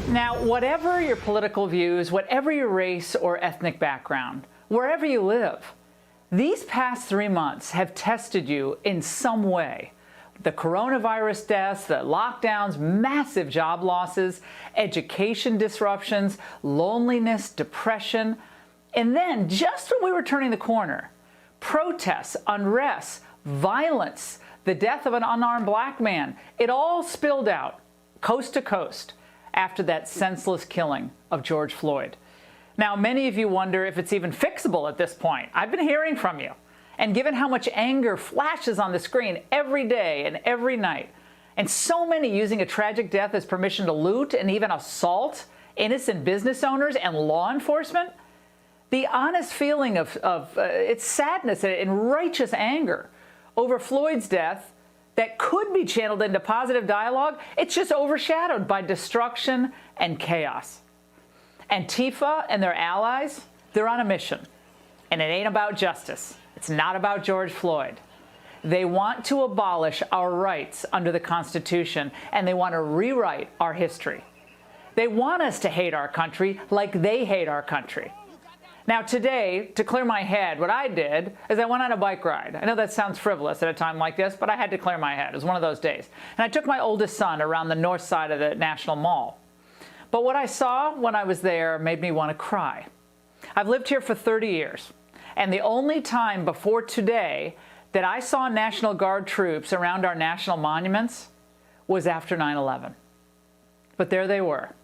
Now, whatever your political views, whatever your race or ethnic background, wherever you live, these past 3 months have tested you in some way. The coronavirus deaths, the lockdowns, massive job losses, education disruptions, loneliness, depression. And then, just when we were turning the corner, protests, unrest, violence, the death of an unarmed black man, it all spilled out, coast to coast, after that senseless killing of George Floyd. Now, many of you wonder if it's even fixable at this point. I've been hearing from you. And given how much anger flashes on the screen every day and every night, and so many using a tragic death as permission to loot and even assault innocent business owners and law enforcement, the honest feeling of its sadness and righteous anger over Floyd's death that could be channeled into positive dialogue, it's just overshadowed by destruction and chaos. Antifa and their allies, they're on a mission. And it ain't about justice. It's not about George Floyd. They want to abolish our rights under the Constitution, and they want to rewrite our history. They want us to hate our country like they hate our country. Now today, to clear my head, what I did is I went on a bike ride. I know that sounds frivolous at a time like this, but I had to clear my head. It was one of those days. And I took my oldest son around the north side of the National Mall. But what I saw when I was there made me want to cry. I've lived here for 30 years, and the only time before today that I saw National Guard troops around our national monuments was after 9/11. But there they were,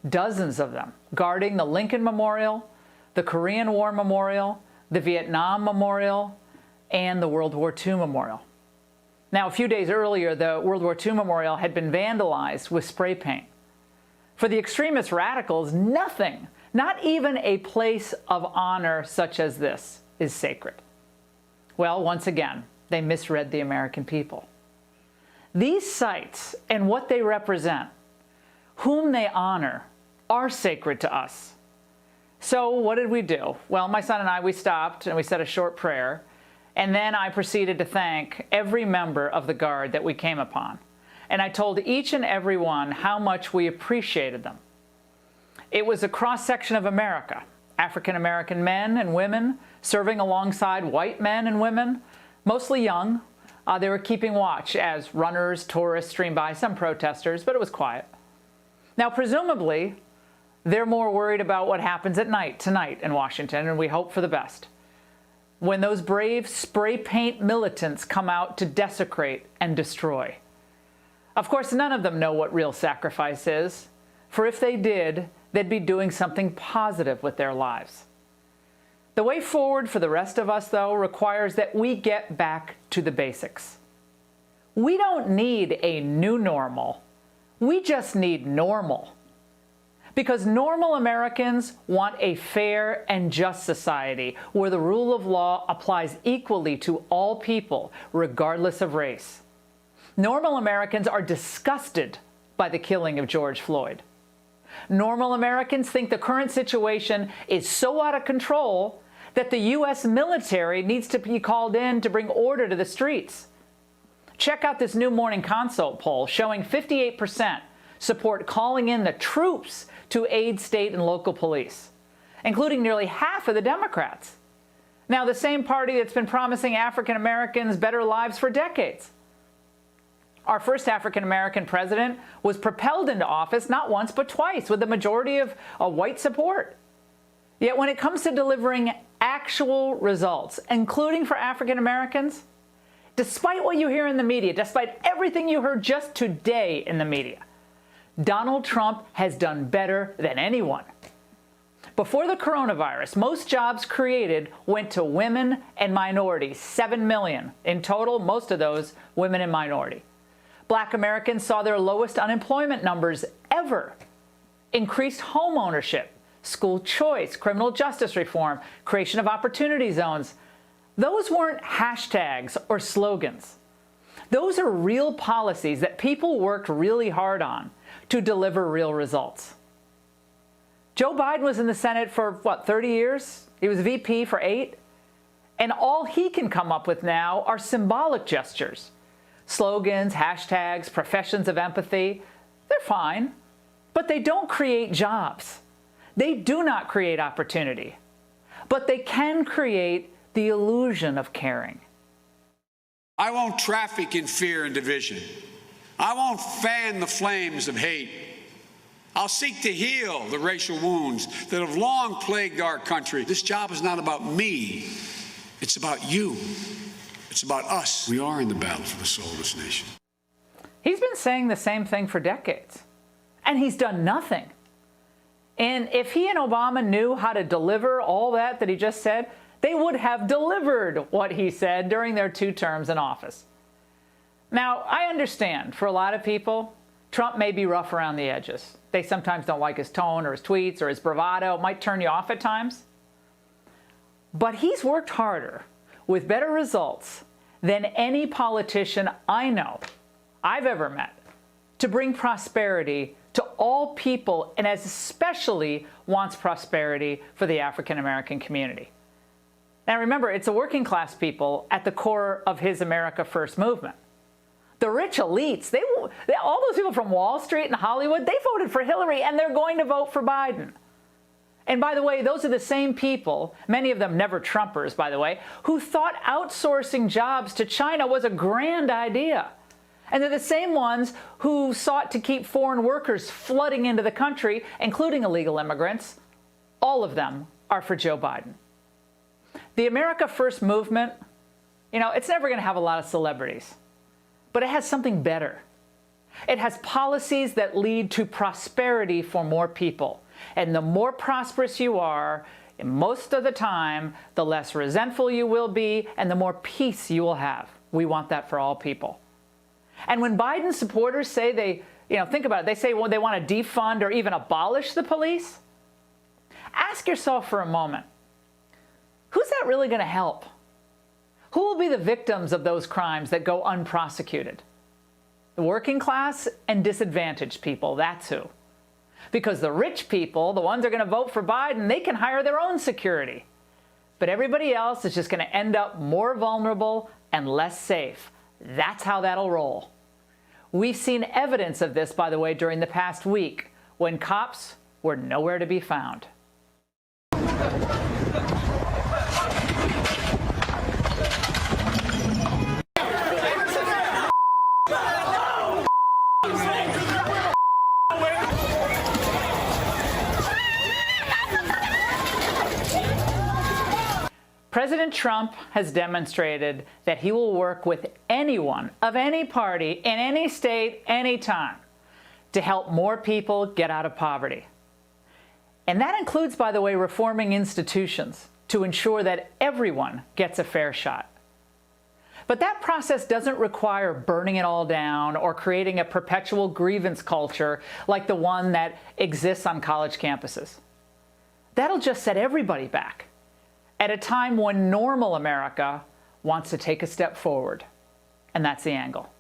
dozens of them, guarding the Lincoln Memorial, the Korean War Memorial, the Vietnam Memorial, and the World War II Memorial. Now, a few days earlier, the World War II Memorial had been vandalized with spray paint. For the extremist radicals, nothing, not even a place of honor such as this, is sacred. Well, once again, they misread the American people. These sites and what they represent, whom they honor, are sacred to us. So what did we do? Well, my son and I, we stopped and we said a short prayer, and then I proceeded to thank every member of the Guard that we came upon. And I told each and every one how much we appreciated them. It was a cross-section of America, African-American men and women serving alongside white men and women, mostly young. They were keeping watch as runners, tourists streamed by, some protesters, but it was quiet. Now, presumably, they're more worried about what happens at night tonight in Washington, and we hope for the best, when those brave spray paint militants come out to desecrate and destroy. Of course, none of them know what real sacrifice is, for if they did, they'd be doing something positive with their lives. The way forward for the rest of us, though, requires that we get back to the basics. We don't need a new normal. We just need normal. Because normal Americans want a fair and just society where the rule of law applies equally to all people, regardless of race. Normal Americans are disgusted by the killing of George Floyd. Normal Americans think the current situation is so out of control that the U.S. military needs to be called in to bring order to the streets. Check out this new Morning Consult poll showing 58% support calling in the troops to aid state and local police, including nearly half of the Democrats. Now, the same party that's been promising African Americans better lives for decades. Our first African American president was propelled into office not once but twice with a majority of white support. Yet when it comes to delivering actual results, including for African Americans, despite what you hear in the media, despite everything you heard just today in the media, Donald Trump has done better than anyone. Before the coronavirus, most jobs created went to women and minorities, 7 million. In total, most of those women and minority. Black Americans saw their lowest unemployment numbers ever. Increased home ownership, school choice, criminal justice reform, creation of opportunity zones. Those weren't hashtags or slogans. Those are real policies that people worked really hard on to deliver real results. Joe Biden was in the Senate for, 30 years? He was VP for 8. And all he can come up with now are symbolic gestures. Slogans, hashtags, professions of empathy. They're fine. But they don't create jobs. They do not create opportunity. But they can create the illusion of caring. I won't traffic in fear and division. I won't fan the flames of hate. I'll seek to heal the racial wounds that have long plagued our country. This job is not about me. It's about you. It's about us. We are in the battle for the soul of this nation. He's been saying the same thing for decades, and he's done nothing. And if he and Obama knew how to deliver all that he just said, they would have delivered what he said during their 2 terms in office. Now, I understand for a lot of people, Trump may be rough around the edges. They sometimes don't like his tone or his tweets or his bravado. It might turn you off at times. But he's worked harder with better results than any politician I know I've ever met to bring prosperity to all people, and as especially wants prosperity for the African American community. Now remember, it's the working class people at the core of his America First movement. The rich elites, all those people from Wall Street and Hollywood, they voted for Hillary and they're going to vote for Biden. And by the way, those are the same people, many of them never Trumpers, by the way, who thought outsourcing jobs to China was a grand idea. And they're the same ones who sought to keep foreign workers flooding into the country, including illegal immigrants. All of them are for Joe Biden. The America First movement, it's never going to have a lot of celebrities, but it has something better. It has policies that lead to prosperity for more people. And the more prosperous you are, most of the time, the less resentful you will be and the more peace you will have. We want that for all people. And when Biden supporters say think about it, they say they want to defund or even abolish the police, ask yourself for a moment, who's that really going to help? Who will be the victims of those crimes that go unprosecuted? The working class and disadvantaged people, that's who. Because the rich people, the ones that are going to vote for Biden, they can hire their own security. But everybody else is just going to end up more vulnerable and less safe. That's how that'll roll. We've seen evidence of this, by the way, during the past week, when cops were nowhere to be found. President Trump has demonstrated that he will work with anyone of any party in any state, anytime, to help more people get out of poverty. And that includes, by the way, reforming institutions to ensure that everyone gets a fair shot. But that process doesn't require burning it all down or creating a perpetual grievance culture like the one that exists on college campuses. That'll just set everybody back at a time when normal America wants to take a step forward. And that's the angle.